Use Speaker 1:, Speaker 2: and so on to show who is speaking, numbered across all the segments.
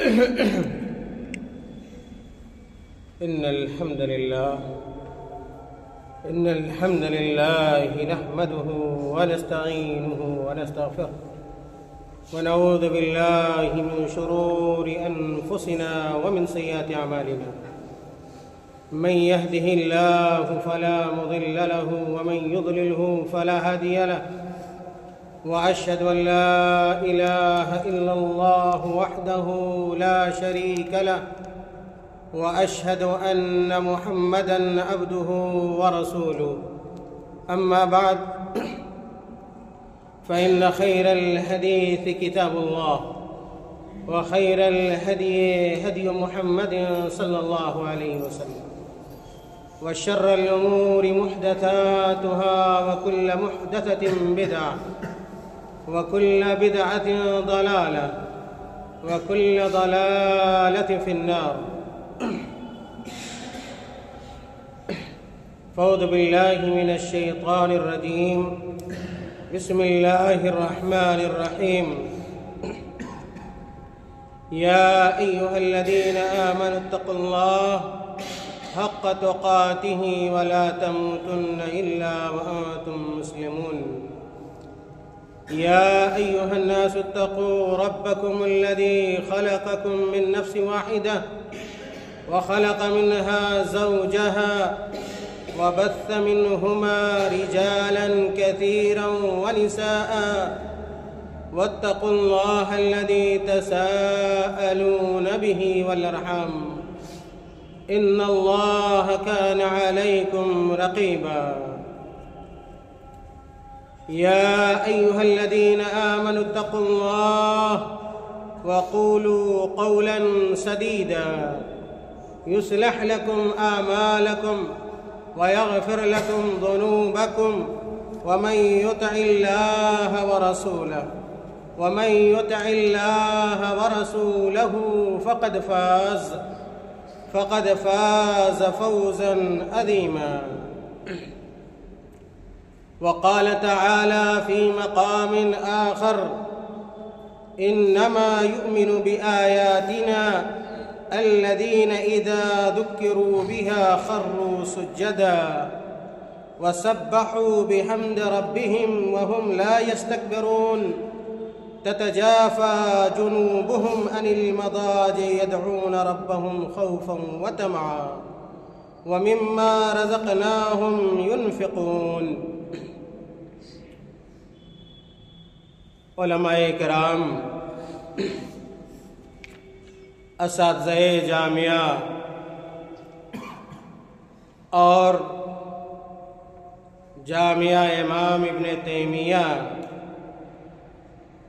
Speaker 1: إن الحمد لله نحمده ونستعينه ونستغفره ونعوذ بالله من شرور أنفسنا ومن سيئات أعمالنا. من يهده الله فلا مضل له ومن يضلله فلا هادي له، وأشهد أن لا إله إلا الله وحده لا شريك له، وأشهد أن محمدًا عبده ورسوله. أما بعد، فإن خير الحديث كتاب الله، وخير الهدي هدي محمد صلى الله عليه وسلم، وشر الأمور محدثاتها، وكل محدثة بدعة، وكل بدعة ضلالة، وكل ضلالة في النار. فأعوذ بالله من الشيطان الرجيم. بسم الله الرحمن الرحيم. يا أيها الذين آمنوا اتقوا الله حق تقاته ولا تموتن إلا وأنتم مسلمون. يا أيها الناس اتقوا ربكم الذي خلقكم من نفس واحدة، وخلق منها زوجها، وبث منهما رجالا كثيرا ونساء، واتقوا الله الذي تساءلون به والأرحام، إن الله كان عليكم رقيبا. يا أيها الذين آمنوا اتقوا الله وقولوا قولا سديدا يصلح لكم أعمالكم ويغفر لكم ذنوبكم، ومن يطع الله ورسوله فقد فاز فوزا عظيما. وقال تعالى في مقام آخر: إنما يؤمن بآياتنا الذين إذا ذكروا بها خروا سجدا وسبحوا بحمد ربهم وهم لا يستكبرون. تتجافى جنوبهم عن المضاجع يدعون ربهم خوفا وطمعا ومما رزقناهم ينفقون. علماء کرام، اساتذہ جامعہ اور جامعہ امام ابن تیمیہ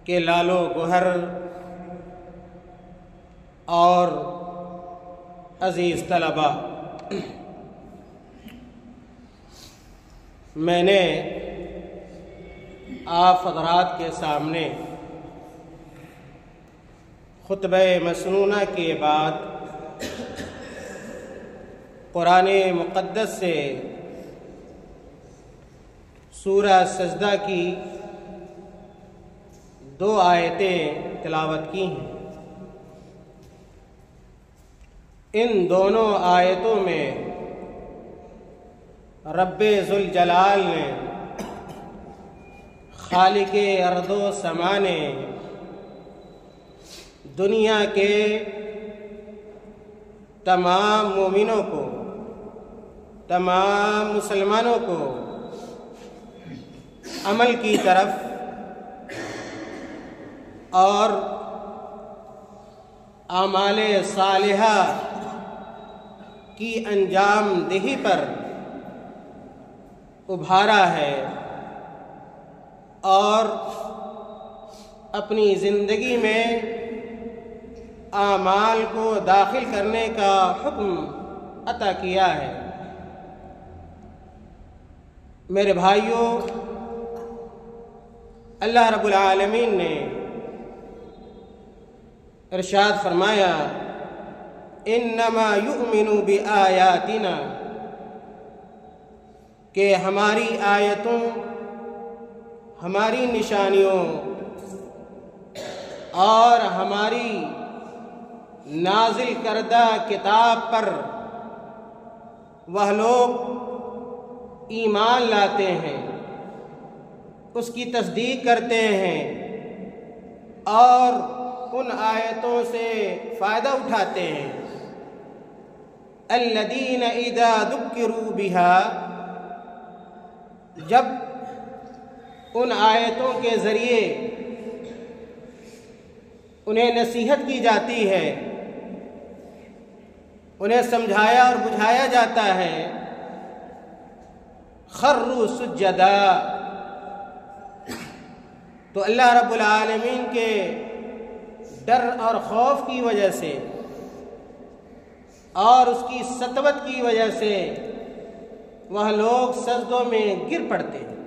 Speaker 1: کے لال و گوہر اور عزیز طلباء، میں نے آپ حضرات کے سامنے خطبہ مسنونہ کے بعد قرآن مقدس سے سورہ سجدہ کی 2 آیتیں تلاوت کی ہیں۔ ان دونوں آیتوں میں رب ذوالجلال نے، خالق ارض و سما نے، دنیا کے تمام مومنوں کو، تمام مسلمانوں کو عمل کی طرف اور اعمال صالحہ کی انجام دہی پر ابھارا ہے اور اپنی زندگی میں اعمال کو داخل کرنے کا حکم عطا کیا ہے۔ میرے بھائیوں، اللہ رب العالمین نے ارشاد فرمایا: انما یؤمن بآیاتنا، کہ ہماری آیتوں، ہماری نشانیوں اور ہماری نازل کردہ کتاب پر وہ لوگ ایمان لاتے ہیں، اس کی تصدیق کرتے ہیں اور ان آیتوں سے فائدہ اٹھاتے ہیں۔ الذین اذا ذکروا بہا، جب ان آیتوں کے ذریعے انہیں نصیحت کی جاتی ہے، انہیں سمجھایا اور بجھایا جاتا ہے، خروا سجدا، تو اللہ رب العالمین کے ڈر اور خوف کی وجہ سے اور اس کی سطوت کی وجہ سے وہ لوگ سجدوں میں گر پڑتے ہیں۔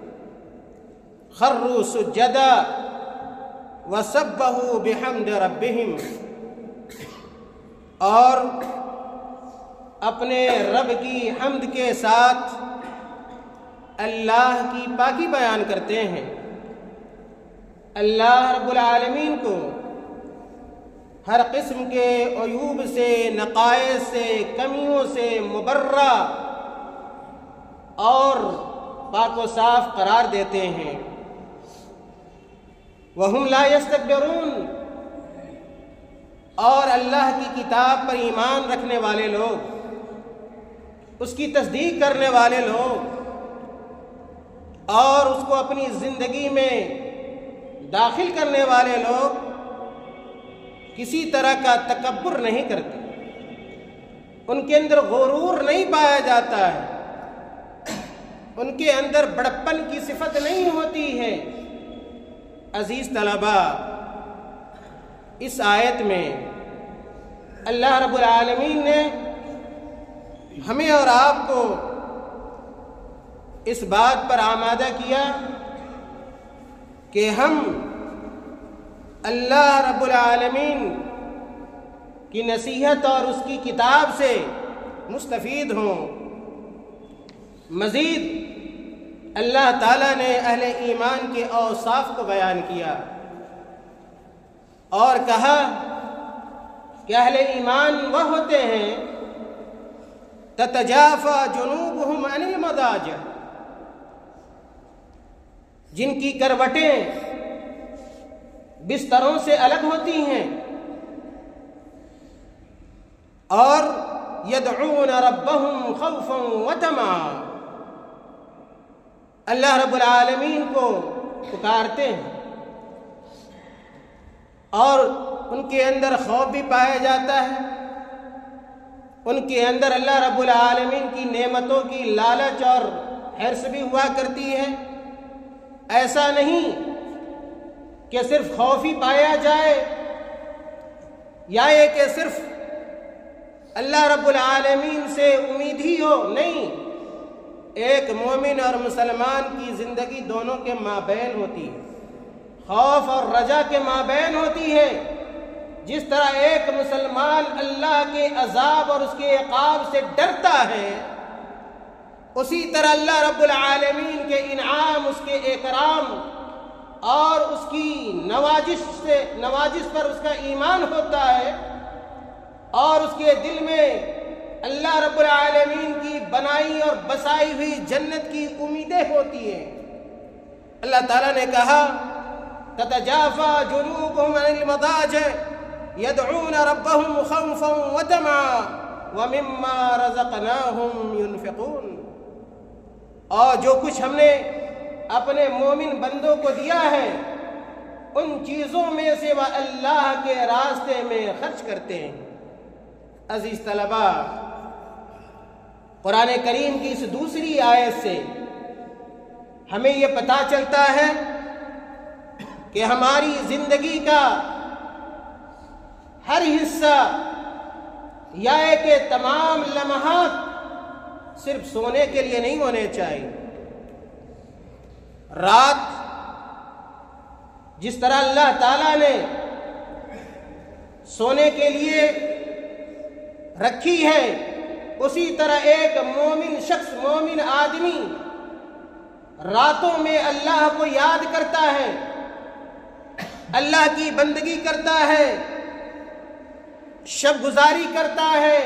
Speaker 1: خروا سجدا وسبحوا بحمد ربہم، اور اپنے رب کی حمد کے ساتھ اللہ کی پاکی بیان کرتے ہیں۔ اللہ رب العالمین کو ہر قسم کے عیوب سے، نقائص سے، کمیوں سے مبرہ اور پاک و صاف قرار دیتے ہیں۔ وَهُمْ لَا يَسْتَكْبِرُونَ، اور اللہ کی کتاب پر ایمان رکھنے والے لوگ، اس کی تصدیق کرنے والے لوگ اور اس کو اپنی زندگی میں داخل کرنے والے لوگ کسی طرح کا تکبر نہیں کرتے، ان کے اندر غرور نہیں پایا جاتا ہے، ان کے اندر بڑپن کی صفت نہیں ہوتی ہے۔ عزیز طلباء، اس آیت میں اللہ رب العالمین نے ہمیں اور آپ کو اس بات پر آمادہ کیا کہ ہم اللہ رب العالمین کی نصیحت اور اس کی کتاب سے مستفید ہوں۔ مزید اللہ تعالیٰ نے اہل ایمان کے اوصاف کو بیان کیا اور کہا کہ اہل ایمان وہ ہوتے ہیں تتجافى جنوبهم عن المضاجع، جن کی کروٹیں بستروں سے الگ ہوتی ہیں، اور يدعون ربهم خوفا وطمعا، اللہ رب العالمین کو پکارتے ہیں اور ان کے اندر خوف بھی پایا جاتا ہے، ان کے اندر اللہ رب العالمین کی نعمتوں کی لالچ اور حرص بھی ہوا کرتی ہے۔ ایسا نہیں کہ صرف خوف ہی پایا جائے یا یہ کہ صرف اللہ رب العالمین سے امید ہی ہو، نہیں، ایک مومن اور مسلمان کی زندگی دونوں کے مابین ہوتی ہے، خوف اور رجا کے مابین ہوتی ہے۔ جس طرح ایک مسلمان اللہ کے عذاب اور اس کے عقاب سے ڈرتا ہے، اسی طرح اللہ رب العالمین کے انعام، اس کے اکرام اور اس کی نوازش پر اس کا ایمان ہوتا ہے، اور اس کے دل میں اللہ رب العالمین کی بنائی اور بسائی ہوئی جنت کی امیدیں ہوتی ہیں۔ اللہ تعالیٰ نے کہا تتجافى جنوبهم عن المضاجع يدعون ربهم خوفا وطمعا ومما رزقناهم ينفقون، اور جو کچھ ہم نے اپنے مومن بندوں کو دیا ہے ان چیزوں میں سے وہ اللہ کے راستے میں خرچ کرتے ہیں۔ عزیز طلباء، قرآن کریم کی اس دوسری آیت سے ہمیں یہ پتہ چلتا ہے کہ ہماری زندگی کا ہر حصہ یا کہ تمام لمحات صرف سونے کے لیے نہیں ہونے چاہیے۔ رات جس طرح اللہ تعالیٰ نے سونے کے لیے رکھی ہے، اسی طرح ایک مومن شخص، مومن آدمی راتوں میں اللہ کو یاد کرتا ہے، اللہ کی بندگی کرتا ہے، شب گزاری کرتا ہے،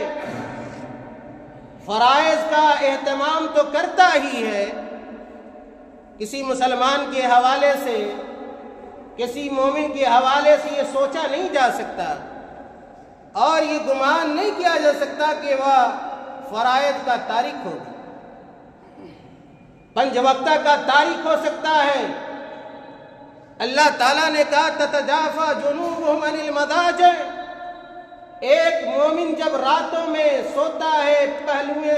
Speaker 1: فرائض کا اہتمام تو کرتا ہی ہے، کسی مسلمان کے حوالے سے، کسی مومن کے حوالے سے یہ سوچا نہیں جا سکتا اور یہ گمان نہیں کیا جا سکتا کہ وہ فرائض کا تارک ہوگا، 5 وقتہ کا تارک ہو سکتا ہے۔ اللہ تعالیٰ نے کہا تتجافا جنوبہم عن المضاجع، ایک مومن جب راتوں میں سوتا ہے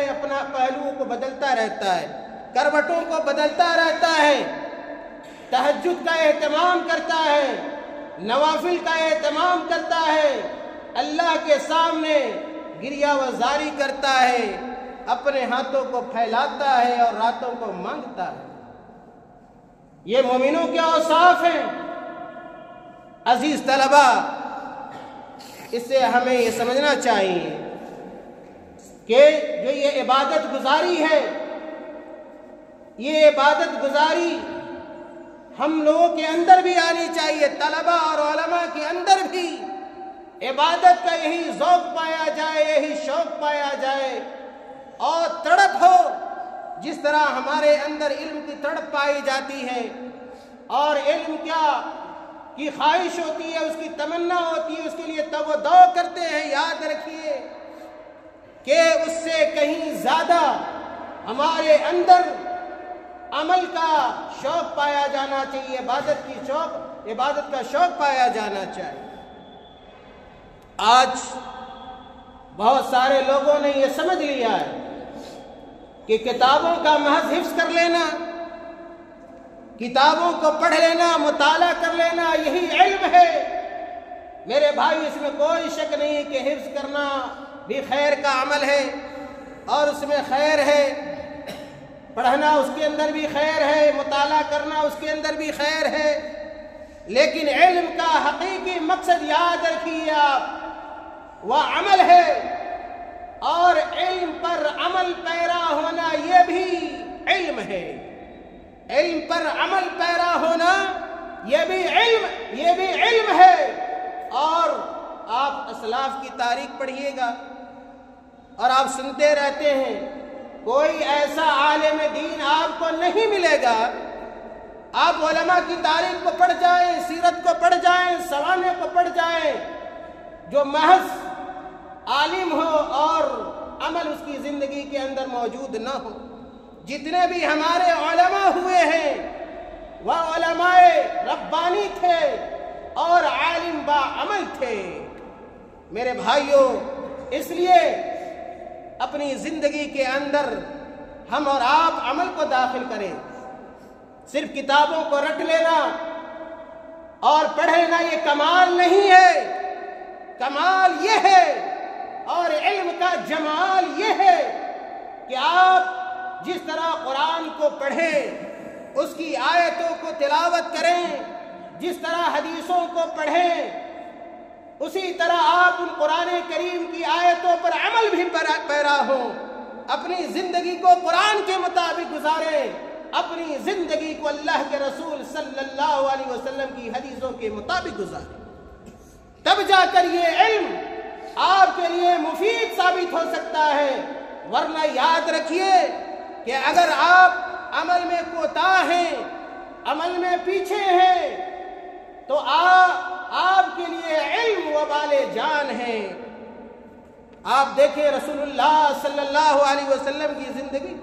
Speaker 1: اپنا پہلو کو بدلتا رہتا ہے، کروٹوں کو بدلتا رہتا ہے، تہجد کا اہتمام کرتا ہے، نوافل کا اہتمام کرتا ہے، اللہ کے سامنے گریہ وزاری کرتا ہے، اپنے ہاتھوں کو پھیلاتا ہے اور راتوں کو مانگتا ہے۔ یہ مومنوں کے اوصاف ہیں۔ عزیز طلبہ، اس سے ہمیں یہ سمجھنا چاہیے کہ جو یہ عبادت گزاری ہے، یہ عبادت گزاری ہم لوگوں کے اندر بھی آنی چاہیے، طلبہ اور علماء کے اندر بھی عبادت کا یہی ذوق پایا جائے، یہی شوق پایا جائے اور تڑپ ہو، جس طرح ہمارے اندر علم کی تڑپ پائی جاتی ہے اور علم کیا کی خواہش ہوتی ہے، اس کی تمنا ہوتی ہے، اس کے لیے تب و دو کرتے ہیں۔ یاد رکھیے کہ اس سے کہیں زیادہ ہمارے اندر عمل کا شوق پایا جانا چاہیے، عبادت کا شوق پایا جانا چاہیے۔ آج بہت سارے لوگوں نے یہ سمجھ لیا ہے کہ کتابوں کا محض حفظ کر لینا، کتابوں کو پڑھ لینا، مطالعہ کر لینا، یہی علم ہے۔ میرے بھائی، اس میں کوئی شک نہیں کہ حفظ کرنا بھی خیر کا عمل ہے اور اس میں خیر ہے، پڑھنا اس کے اندر بھی خیر ہے، مطالعہ کرنا اس کے اندر بھی خیر ہے، لیکن علم کا حقیقی مقصد یاد رکھیے آپ، وہ عمل ہے، اور علم پر عمل پیرا ہونا یہ بھی علم ہے۔ علم پر عمل پیرا ہونا یہ بھی علم ہے۔ اور آپ اسلاف کی تاریخ پڑھیے گا اور آپ سنتے رہتے ہیں، کوئی ایسا عالم دین آپ کو نہیں ملے گا، آپ علماء کی تاریخ کو پڑھ جائیں، سیرت کو پڑھ جائیں، سوانح کو پڑھ جائیں، جو محض عالم ہو اور عمل اس کی زندگی کے اندر موجود نہ ہو۔ جتنے بھی ہمارے علماء ہوئے ہیں وہ علماء ربانی تھے اور عالم با عمل تھے۔ میرے بھائیوں، اس لیے اپنی زندگی کے اندر ہم اور آپ عمل کو داخل کریں۔ صرف کتابوں کو رٹ لینا اور پڑھ لینا یہ کمال نہیں ہے، کمال یہ ہے اور علم کا جمال یہ ہے کہ آپ جس طرح قرآن کو پڑھیں، اس کی آیتوں کو تلاوت کریں، جس طرح حدیثوں کو پڑھیں، اسی طرح آپ ان قرآن کریم کی آیتوں پر عمل بھی پیرا ہوں، اپنی زندگی کو قرآن کے مطابق گزاریں، اپنی زندگی کو اللہ کے رسول صلی اللہ علیہ وسلم کی حدیثوں کے مطابق گزاریں، تب جا کر یہ علم آپ کے لیے مفید ثابت ہو سکتا ہے۔ ورنہ یاد رکھیے کہ اگر آپ عمل میں کوتاہ ہیں، عمل میں پیچھے ہیں، تو آپ کے لیے علم وبال جان ہے۔ آپ دیکھیں رسول اللہ صلی اللہ علیہ وسلم کی زندگی،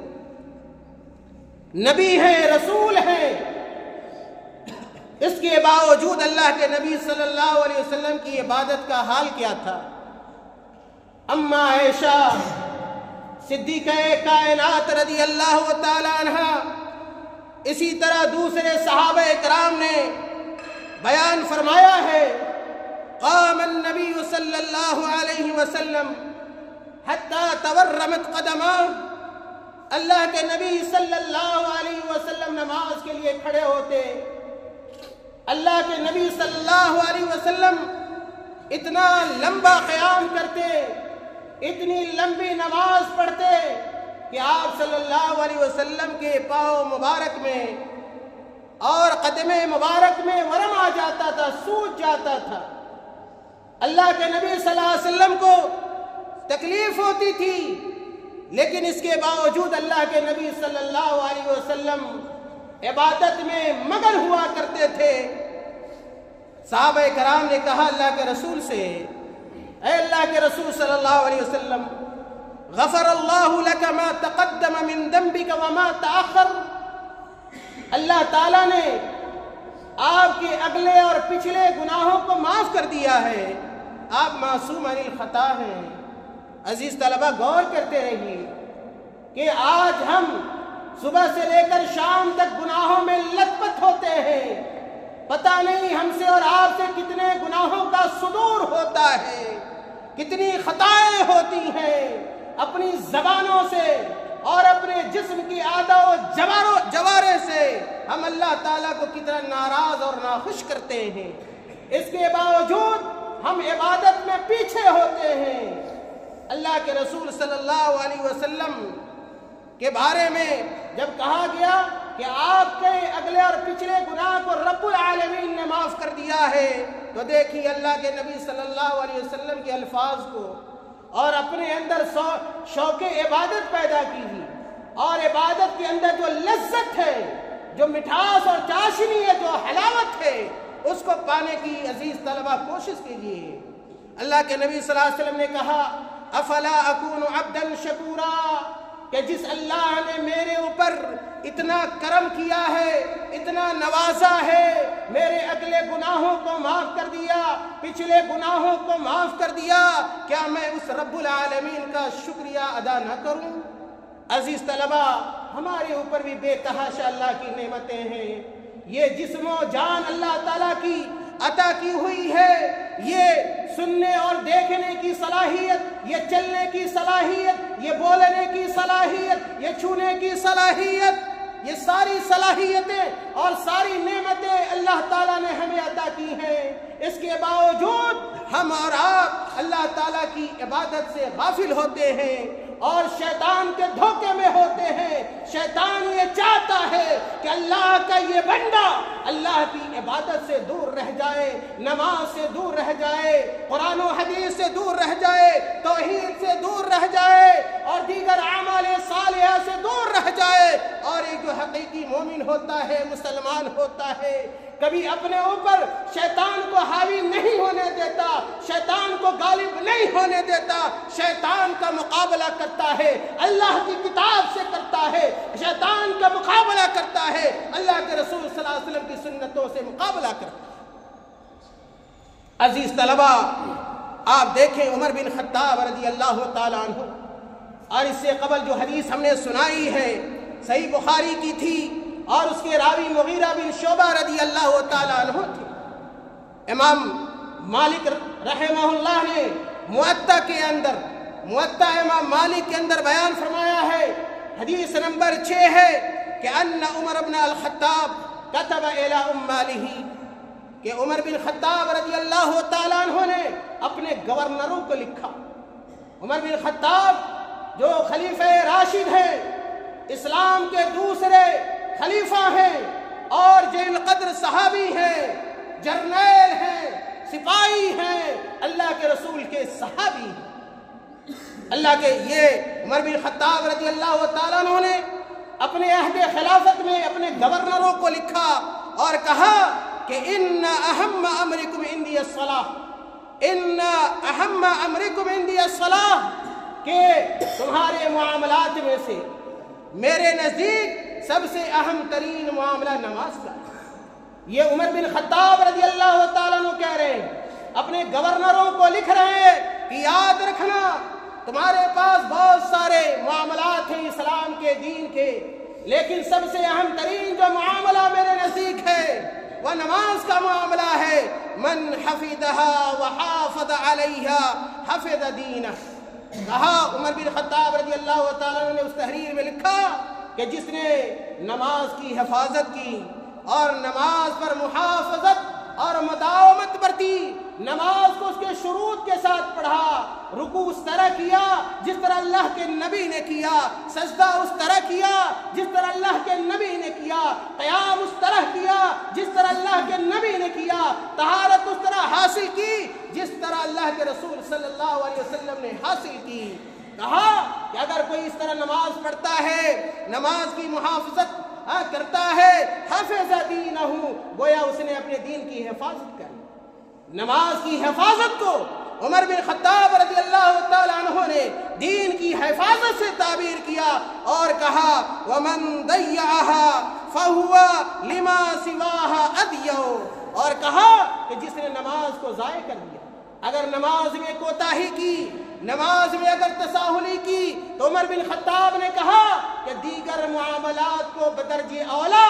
Speaker 1: نبی ہیں، رسول ہیں، اس کے باوجود اللہ کے نبی صلی اللہ علیہ وسلم کی عبادت کا حال کیا تھا؟ اما عائشہ صدیقہ کائنات رضی اللہ تعالی عنہ، اسی طرح دوسرے صحابہ کرام نے بیان فرمایا ہے، قام النبی صلی اللہ علیہ وسلم حتی تورمت قدماہ، اللہ کے نبی صلی اللہ علیہ وسلم نماز کے لیے کھڑے ہوتے، اللہ کے نبی صلی اللہ علیہ وسلم اتنا لمبا قیام کرتے، اتنی لمبی نماز پڑھتے کہ آپ صلی اللہ علیہ وسلم کے پاؤں مبارک میں اور قدم مبارک میں ورم آ جاتا تھا، سوج جاتا تھا۔ اللہ کے نبی صلی اللہ علیہ وسلم کو تکلیف ہوتی تھی، لیکن اس کے باوجود اللہ کے نبی صلی اللہ علیہ وسلم عبادت میں مگن ہوا کرتے تھے۔ صحابہ کرام نے کہا اللہ کے رسول سے، اے اللہ کے رسول صلی اللہ علیہ وسلم، غفر اللہ لک ما تقدم من ذنبک وما تأخر، اللہ تعالیٰ نے آپ کے اگلے اور پچھلے گناہوں کو معاف کر دیا ہے، آپ معصوم عن الخطا ہیں۔ عزیز طلبہ، غور کرتے رہیے کہ آج ہم صبح سے لے کر شام تک گناہوں میں لت پت ہوتے ہیں، پتہ نہیں ہم سے اور آپ سے کتنے گناہوں کا صدور ہوتا ہے، کتنی خطائیں ہوتی ہیں، اپنی زبانوں سے اور اپنے جسم کی اعضاء و جوارح سے ہم اللہ تعالیٰ کو کتنا ناراض اور ناخوش کرتے ہیں۔ اس کے باوجود ہم عبادت میں پیچھے ہوتے ہیں۔ اللہ کے رسول صلی اللہ علیہ وسلم کے بارے میں جب کہا گیا کہ آپ کے اگلے اور پچھلے گناہ کو رب العالمین نے معاف کر دیا ہے، تو دیکھیے اللہ کے نبی صلی اللہ علیہ وسلم کے الفاظ کو اور اپنے اندر شوق عبادت پیدا کی، اور عبادت کے اندر جو لذت ہے، جو مٹھاس اور چاشنی ہے، جو حلاوت ہے، اس کو پانے کی عزیز طلبہ کوشش کیجیے۔ اللہ کے نبی صلی اللہ علیہ وسلم نے کہا افلا اکون عبدا شکورا، کہ جس اللہ نے میرے اوپر اتنا کرم کیا ہے، اتنا نوازا ہے، میرے اگلے گناہوں کو معاف کر دیا، پچھلے گناہوں کو معاف کر دیا، کیا میں اس رب العالمین کا شکریہ ادا نہ کروں؟ عزیز طلبہ، ہمارے اوپر بھی بے تحاشا اللہ کی نعمتیں ہیں۔ یہ جسم و جان اللہ تعالیٰ کی عطا کی ہوئی ہے، یہ سننے اور دیکھنے کی صلاحیت، یہ چلنے کی صلاحیت، یہ بولنے کی صلاحیت، یہ چھونے کی صلاحیت، یہ ساری صلاحیتیں اور ساری نعمتیں اللہ تعالیٰ نے ہمیں عطا کی ہیں۔ اس کے باوجود ہم اور آپ اللہ تعالیٰ کی عبادت سے غافل ہوتے ہیں اور شیطان کے دھوکے میں ہوتے ہیں۔ شیطان یہ چاہتا ہے کہ اللہ کا یہ بندہ اللہ کی عبادت سے دور رہ جائے، نماز سے دور رہ جائے، قرآن و حدیث سے دور رہ جائے، توحید سے دور رہ جائے اور دیگر اعمال صالحہ سے دور رہ جائے، اور ایک جو حقیقی مومن ہوتا ہے، مسلمان ہوتا ہے، کبھی اپنے اوپر شیطان کو حاوی نہیں ہونے دیتا، شیطان کو غالب نہیں ہونے دیتا، شیطان کا مقابلہ کرتا ہے، اللہ کی کتاب سے کرتا ہے، شیطان کا مقابلہ کرتا ہے، اللہ کے رسول صلی اللہ علیہ وسلم کی سنتوں سے مقابلہ کرتا ہے۔ عزیز طلبہ، آپ دیکھیں عمر بن خطاب رضی اللہ تعالیٰ عنہ، اور اس سے قبل جو حدیث ہم نے سنائی ہے صحیح بخاری کی تھی، اور اس کے راوی مغیرہ بن شعبہ رضی اللہ تعالیٰ عنہ تھے۔ امام مالک رحمہ اللہ نے موطا امام مالک کے اندر بیان فرمایا ہے، حدیث نمبر 6 ہے کہ ان عمر بن الخطاب كتب الى مالہ، کہ عمر بن خطاب رضی اللہ تعالیٰ عنہ نے اپنے گورنروں کو لکھا۔ عمر بن خطاب جو خلیفہ راشد ہیں، اسلام کے دوسرے خلیفہ ہیں اور جلیل القدر صحابی ہیں، جرنیل ہیں، سپاہی ہیں، اللہ کے رسول کے صحابی ہیں۔ اللہ کے یہ عمر بن خطاب رضی اللہ تعالیٰ عنہ نے اپنے عہد خلافت میں اپنے گورنروں کو لکھا اور کہا کہ ان اہم امرکم عندی الصلاۃ، ان اہم امرکم عندی الصلاۃ، کہ تمہارے معاملات میں سے میرے نزدیک سب سے اہم ترین معاملہ نماز کا ہے۔ یہ عمر بن خطاب رضی اللہ تعالیٰ عنہ کہہ رہے ہیں، اپنے گورنروں کو لکھ رہے ہیں کہ یاد رکھنا تمہارے پاس بہت سارے معاملات ہیں اسلام کے دین کے، لیکن سب سے اہم ترین جو معاملہ میرے نزدیک ہے وہ نماز کا معاملہ ہے۔ من حفظها وحافظ عليها حفظ دینہ، کہا عمر بن خطاب رضی اللہ تعالیٰ عنہ نے اس تحریر میں لکھا کہ جس نے نماز کی حفاظت کی اور نماز پر محافظت اور مداومت برتی، نماز کو اس کے شروط کے ساتھ پڑھا، رکوع اس طرح کیا جس طرح اللہ کے نبی نے کیا، سجدہ اس طرح کیا جس طرح اللہ کے نبی نے کیا، قیام اس طرح کیا جس طرح اللہ کے نبی نے کیا، طہارت اس طرح حاصل کی جس طرح طرح اللہ کے رسول صلی اللہ علیہ وسلم نے حاصل کی. کہا کہ اگر کوئی اس طرح نماز پڑھتا ہے, نماز کی محافظت کرتا ہے, حافظ دینہ, گویا اس نے اپنے دین کی حفاظت کر لی. نماز کی حفاظت کو عمر بن خطاب رضی اللہ تعالیٰ عنہ نے دین کی حفاظت سے تعبیر کیا اور کہا وَمَن ضَيَّعَهَا فَهُوَ لِمَا سِوَاهَا أَضْيَعُ, اور کہا کہ جس نے نماز کو ضائع کر دیا, اگر نماز میں کوتاہی کی, نماز میں اگر تساہلی کی, تو عمر بن خطاب نے کہا کہ دیگر معاملات کو بدرجہ اولا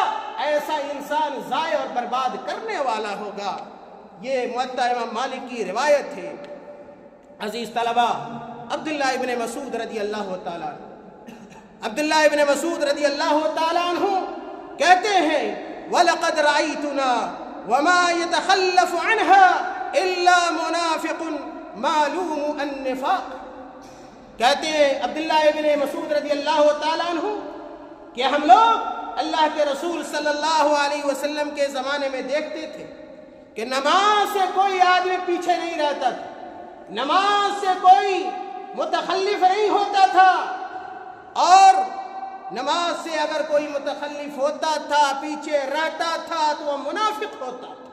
Speaker 1: ایسا انسان ضائع اور برباد کرنے والا ہوگا. یہ موطا امام مالک کی روایت ہے. عزیز طلبہ, عبداللہ ابن مسعود رضی اللہ تعالیٰ عنہ, عبداللہ ابن مسعود رضی اللہ تعالیٰ عنہ کہتے ہیں وَلَقَدْ رَأَيْتُنَا وَمَا يَتَخَلَّفُ عَنْهَا إِلَّا مُنَافِقٌ مَعْلُومُ النِّفَاقِ. کہتے ہیں عبداللہ ابن مسعود رضی اللہ تعالیٰ عنہ کہ ہم لوگ اللہ کے رسول صلی اللہ علیہ وسلم کے زمانے میں دیکھتے تھے کہ نماز سے کوئی آدمی پیچھے نہیں رہتا تھا, نماز سے کوئی متخلف نہیں ہوتا تھا, اور نماز سے اگر کوئی متخلف ہوتا تھا, پیچھے رہتا تھا, تو وہ منافق ہوتا تھا.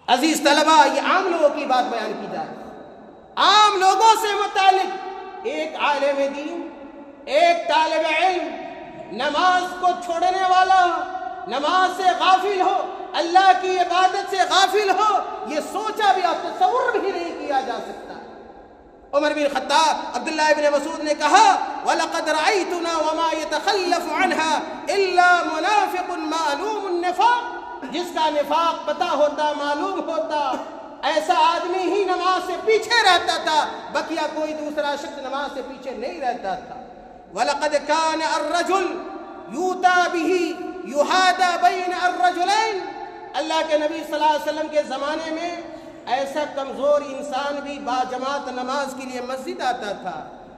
Speaker 1: عزیز طلبہ, یہ عام لوگوں کی بات بیان کی جا رہی ہے. عام لوگوں سے متعلق ایک عالم دین, ایک طالب علم نماز کو چھوڑنے والا ہو, نماز سے غافل ہو, اللہ کی عبادت سے غافل ہو, یہ سوچا بھی اور تصور بھی نہیں کیا جا سکتا. عمر بن خطاب, عبداللہ ابن مسعود نے کہا وَلَقَدْ رَأَيْتُنَا وَمَا يَتَخَلَّفُ عَنْهَا إِلَّا مُنَافِقٌ مَعْلُومُ النِّفَاقِ, جس کا نفاق پتہ ہوتا, معلوم ہوتا, ایسا آدمی ہی نماز سے پیچھے رہتا تھا, بقیہ کوئی دوسرا شخص نماز سے پیچھے نہیں رہتا تھا. وَلَقَدْ كَانَ الرَّجُلُ يُؤْتَى بِهِ يُحَادَى بَيْنَ الرَّجُلَيْنِ, اللہ کے نبی صلی اللہ علیہ وسلم کے زمانے میں ایسا کمزور انسان بھی باجماعت نماز کے لیے مسجد آتا تھا,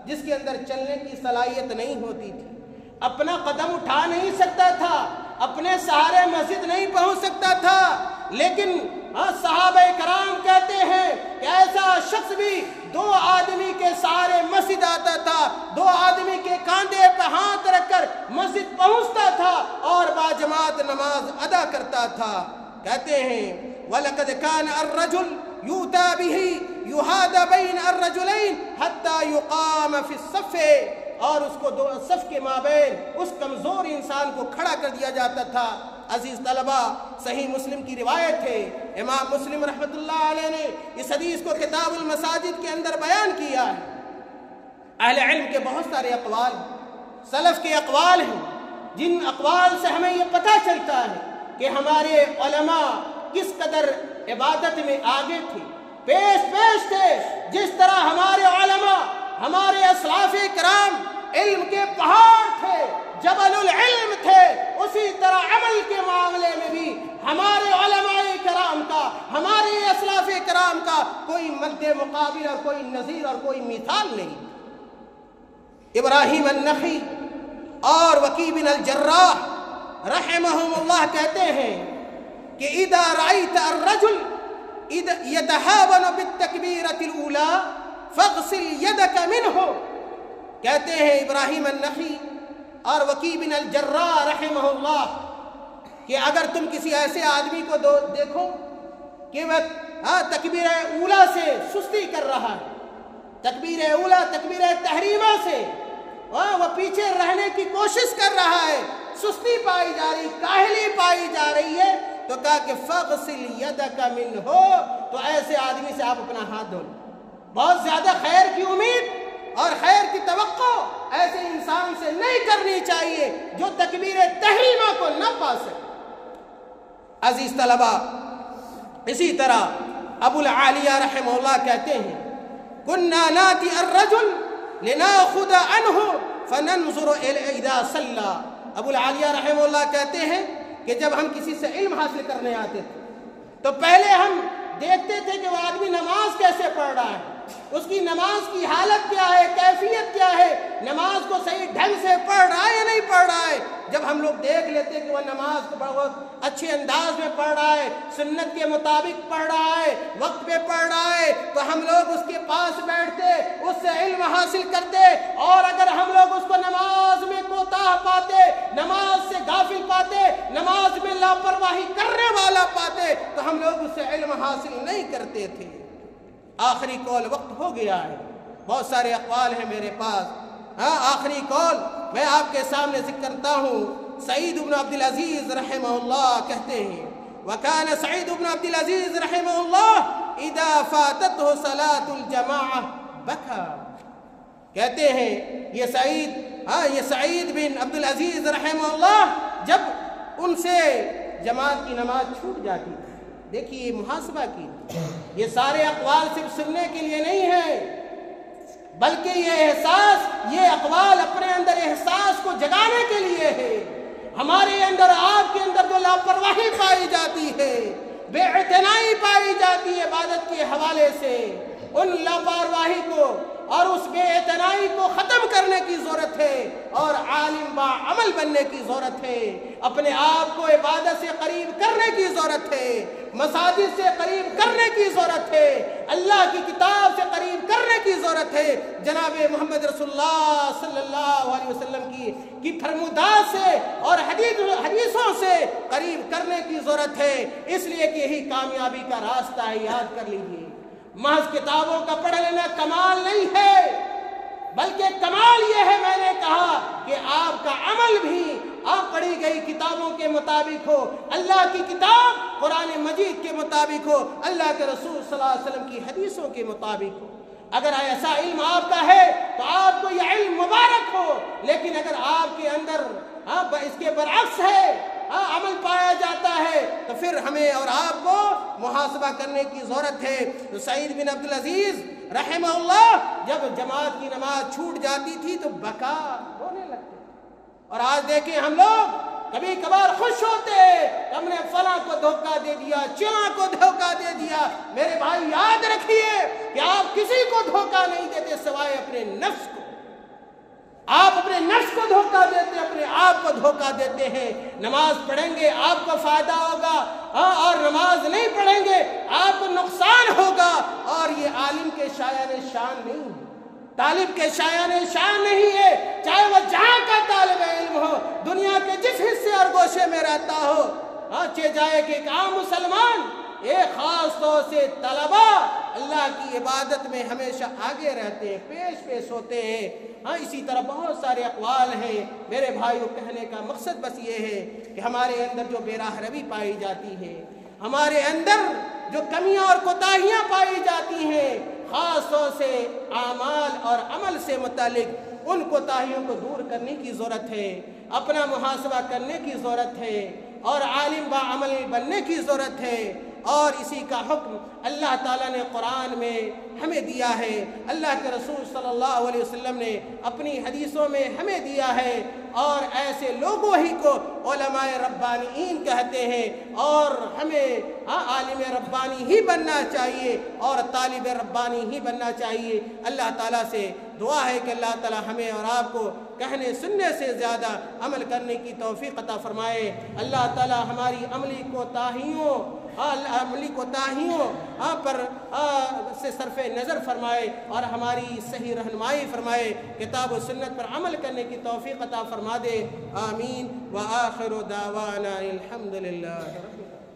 Speaker 1: جس کے اندر چلنے کی صلاحیت نہیں ہوتی تھی, اپنا قدم اٹھا نہیں سکتا تھا, اپنے سہارے مسجد نہیں پہنچ سکتا تھا, لیکن صحابہ کرام کہتے ہیں کہ ایسا شخص بھی دو آدمی کے سہارے مسجد آتا تھا, دو آدمی کے کاندھے پہ ہاتھ رکھ کر مسجد پہنچتا تھا اور باجماعت نماز ادا کرتا تھا. کہتے ہیں وَلَقَدْ كَانَ الرَّجُلُ يُؤْتَى بِهِ يُحَادَى بَيْنَ الرَّجُلَيْنِ حَتَّى يُقَامَ فِي الصَّفِّ, اور اس کو دو صف کے مابین اس کمزور انسان کو کھڑا کر دیا جاتا تھا. عزیز طلبہ, صحیح مسلم کی روایت ہے, امام مسلم رحمۃ اللہ علیہ نے اس حدیث کو کتاب المساجد کے اندر بیان کیا ہے. اہل علم کے بہت سارے اقوال, سلف کے اقوال ہیں, جن اقوال سے ہمیں یہ پتہ چلتا ہے کہ ہمارے علماء کس قدر عبادت میں آگے تھے, پیش تھے. جس طرح ہمارے علماء, ہمارے اسلاف کرام علم کے پہاڑ تھے, جبل العلم تھے, اسی طرح عمل کے معاملے میں بھی ہمارے علماء کرام کا, ہمارے اسلاف کرام کا کوئی مد مقابل اور کوئی نظیر اور کوئی مثال نہیں. ابراہیم النخعی اور وکیع بن الجراح رحمہم اللہ کہتے ہیں کہ اذا رأيت الرجل يتهاون بالتكبيرة الأولى فاغسل يدك منه. کہتے ہیں ابراہیم النخعی اور وکیع بن الجراح رحمہ اللہ کہ اگر تم کسی ایسے آدمی کو دیکھو کہ وہ تکبیر اولا سے سستی کر رہا ہے, تکبیر اولا, تکبیر تحریمہ سے وہ پیچھے رہنے کی کوشش کر رہا ہے, سستی پائی جا رہی, کاہلی پائی جا رہی ہے, تو کہا کہ فَغْسِلْ يَدَكَ مِنْهُ, تو ایسے آدمی سے آپ اپنا ہاتھ دھو لیں. بہت زیادہ خیر کی امید اور خیر کی توقع ایسے انسان سے نہیں کرنی چاہیے جو تکبیر تحریمہ کو نہ پا سکے. عزیز طلبہ, اسی طرح ابو العالیہ رحمہ اللہ کہتے ہیں كُنَّا نَاتِي الرَّجُلِ لِنَأْخُذَ عَنْهُ فَنَنْظُرُ إِذَا صَلَّى. ابو العالیہ رحمہ اللہ کہتے ہیں کہ جب ہم کسی سے علم حاصل کرنے آتے تھے تو پہلے ہم دیکھتے تھے کہ وہ آدمی نماز کیسے پڑھ رہا ہے, اس کی نماز کی حالت کیا ہے, کیفیت کیا ہے, نماز کو صحیح ڈھنگ سے پڑھ رہا ہے یا نہیں پڑھ رہا ہے. جب ہم لوگ دیکھ لیتے کہ وہ نماز کو اچھے انداز میں پڑھ رہا ہے، سنت کے مطابق پڑھ رہا ہے، وقت پہ پڑھ رہا ہے، تو ہم لوگ اس کے پاس بیٹھتے، اس سے علم حاصل کرتے۔ اور اگر ہم لوگ اس کو نماز میں کوتاہ پاتے، نماز سے غافل پاتے، نماز میں لاپرواہی کرنے والا پاتے، تو ہم لوگ اس سے علم حاصل نہیں کرتے تھے۔ آخری قول، وقت ہو گیا ہے، بہت سارے اقوال ہیں میرے پاس۔ آخری قول میں آپ کے سامنے ذکر کرتا ہوں۔ سعید بن عبد العزیز رحمہ اللہ کہتے ہیں، وَكَانَ سعید بن عبد العزیز رحمہ اللہ اِذَا فَاتَتْهُ صَلَاةُ الْجَمَاعَةِ بَكَى۔ کہتے ہیں یہ سعید بن عبد العزیز رحمہ اللہ جب ان سے جماعت کی نماز چھوٹ جاتی تھی، دیکھیے محاسبہ کی، یہ سارے اقوال صرف سننے کے لیے نہیں ہیں، بلکہ یہ اقوال اپنے اندر احساس کو جگانے کے لیے ہے۔ ہمارے اندر، آپ کے اندر جو لاپرواہی پائی جاتی ہے، بے اعتنائی پائی جاتی ہے عبادت کے حوالے سے، ان لاپرواہی کو اور اس بے اعتنائی کو ختم کرنے کی ضرورت ہے، اور عالم با عمل بننے کی ضرورت ہے۔ اپنے آپ کو عبادت سے قریب کرنے کی ضرورت ہے، مساجد سے قریب کرنے کی ضرورت ہے، اللہ کی کتاب سے قریب کرنے کی ضرورت ہے، جناب محمد رسول اللہ صلی اللہ علیہ وسلم کی فرمودات سے اور حدیثوں سے قریب کرنے کی ضرورت ہے۔ اس لیے کہ یہی کامیابی کا راستہ ہے، یاد کر لیجیے۔ محض کتابوں کا پڑھ لینا کمال نہیں ہے، بلکہ کمال یہ ہے، میں نے کہا کہ آپ کا عمل بھی آپ پڑھی گئی کتابوں کے مطابق ہو، اللہ کی کتاب قرآن مجید کے مطابق ہو، اللہ کے رسول صلی اللہ علیہ وسلم کی حدیثوں کے مطابق ہو۔ اگر ایسا علم آپ کا ہے تو آپ کو یہ علم مبارک ہو، لیکن اگر آپ کے اندر اس کے برعکس ہے، عمل پایا جاتا ہے، تو پھر ہمیں اور آپ کو محاسبہ کرنے کی ضرورت ہے۔ تو سعید بن عبد العزیز رحمہ اللہ جب جماعت کی نماز چھوٹ جاتی تھی تو بکا، رونے لگتے۔ اور آج دیکھیں ہم لوگ کبھی کبھار خوش ہوتے ہیں، ہم نے فلاں کو دھوکہ دے دیا، چلاں کو دھوکہ دے دیا۔ میرے بھائی یاد رکھیے کہ آپ کسی کو دھوکہ نہیں دیتے سوائے اپنے نفس کو۔ آپ اپنے نفس کو دھوکہ دیتے، اپنے آپ کو دھوکہ دیتے ہیں۔ نماز پڑھیں گے آپ کو فائدہ ہوگا، اور نماز نہیں پڑھیں گے آپ کو نقصان ہوگا، اور یہ عالم کے شایان شان نہیں ہے، طالب کے شایان شان نہیں ہے، چاہے وہ جہاں کا طالب علم ہو، دنیا کے جس حصے اور گوشے میں رہتا ہو۔ جائے کہ ایک عام مسلمان، ایک خاص طور سے طلبہ اللہ کی عبادت میں ہمیشہ آگے رہتے ہیں، پیش ہوتے ہیں۔ اسی طرح بہت سارے اقوال ہیں میرے بھائیوں۔ کہنے کا مقصد بس یہ ہے کہ ہمارے اندر جو بے راہ روی پائی جاتی ہے، ہمارے اندر جو کمیاں اور کوتاہیاں پائی جاتی ہیں، خاص طور سے اعمال اور عمل سے متعلق، ان کوتاہیوں کو دور کرنے کی ضرورت ہے، اپنا محاسبہ کرنے کی ضرورت ہے، اور عالم با عمل بننے کی ضرورت ہے۔ اور اسی کا حکم اللہ تعالیٰ نے قرآن میں ہمیں دیا ہے، اللہ کے رسول صلی اللہ علیہ وسلم نے اپنی حدیثوں میں ہمیں دیا ہے، اور ایسے لوگوں ہی کو علماء ربانیین کہتے ہیں، اور ہمیں عالم ربانی ہی بننا چاہیے اور طالب ربانی ہی بننا چاہیے۔ اللہ تعالیٰ سے دعا ہے کہ اللہ تعالیٰ ہمیں اور آپ کو کہنے سننے سے زیادہ عمل کرنے کی توفیق عطا فرمائے۔ اللہ تعالیٰ ہماری عملی کوتاہیوں پر سے صرف نظر فرمائے، اور ہماری صحیح رہنمائی فرمائے، کتاب و سنت پر عمل کرنے کی توفیق عطا فرما دے۔ آمین۔ وآخر دعوانا الحمدللہ رب العالمین۔